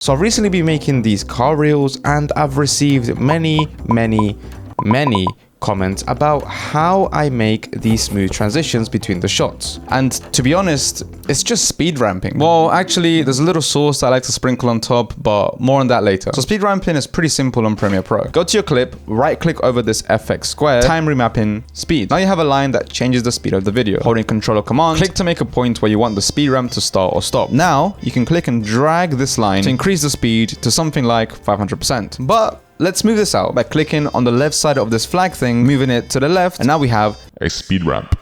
So I've recently been making these car reels and I've received many comments about how I make these smooth transitions between the shots. And to be honest, it's just speed ramping. Well, actually, there's a little sauce that I like to sprinkle on top, but more on that later. So speed ramping is pretty simple on Premiere Pro. Go to your clip, right click over this FX square, time remapping speed. Now you have a line that changes the speed of the video. Holding Control or Command, click to make a point where you want the speed ramp to start or stop. Now you can click and drag this line to increase the speed to something like 500%. But let's move this out by clicking on the left side of this flag thing, moving it to the left, and now we have a speed ramp.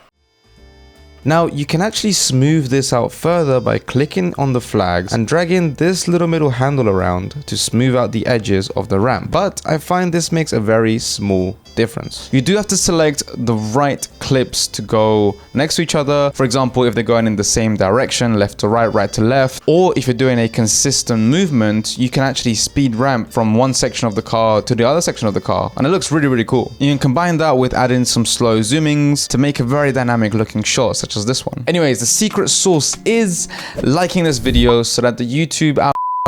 Now you can actually smooth this out further by clicking on the flags and dragging this little middle handle around to smooth out the edges of the ramp. But I find this makes a very small difference. You do have to select the right clips to go next to each other. For example, if they're going in the same direction, left to right to left, or if you're doing a consistent movement, you can actually speed ramp from one section of the car to the other section of the car. And it looks really cool. You can combine that with adding some slow zoomings to make a very dynamic looking shot, such as this one. Anyways, the secret sauce is liking this video so that the YouTube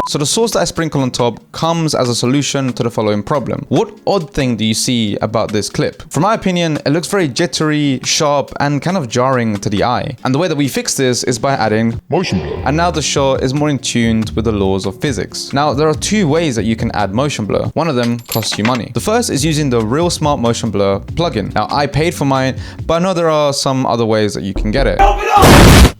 So the sauce that I sprinkle on top comes as a solution to the following problem. What odd thing do you see about this clip? From my opinion, it looks very jittery, sharp, and kind of jarring to the eye. And the way that we fix this is by adding motion blur. And now the shot is more in tune with the laws of physics. Now, there are two ways that you can add motion blur. One of them costs you money. The first is using the Real Smart Motion Blur plugin. Now, I paid for mine, but I know there are some other ways that you can get it.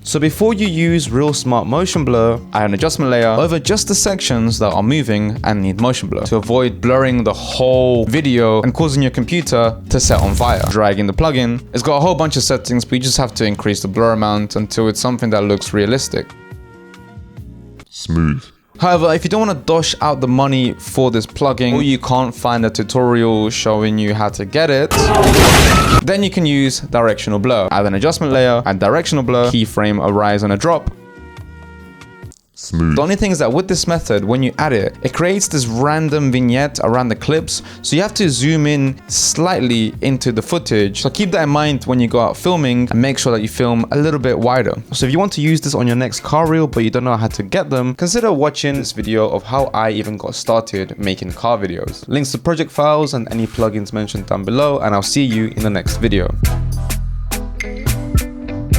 So before you use Real Smart Motion Blur, add an adjustment layer over just the sections that are moving and need motion blur to avoid blurring the whole video and causing your computer to set on fire. Dragging the plugin, it's got a whole bunch of settings, but you just have to increase the blur amount until it's something that looks realistic. Smooth. However, if you don't want to dosh out the money for this plugin, or you can't find a tutorial showing you how to get it, then you can use directional blur. Add an adjustment layer and directional blur, keyframe a rise and a drop. Smooth. The only thing is that with this method, when you add it, it creates this random vignette around the clips, so you have to zoom in slightly into the footage. So keep that in mind when you go out filming and make sure that you film a little bit wider. So if you want to use this on your next car reel but you don't know how to get them, consider watching this video of how I even got started making car videos. Links to project files and any plugins mentioned down below, and I'll see you in the next video.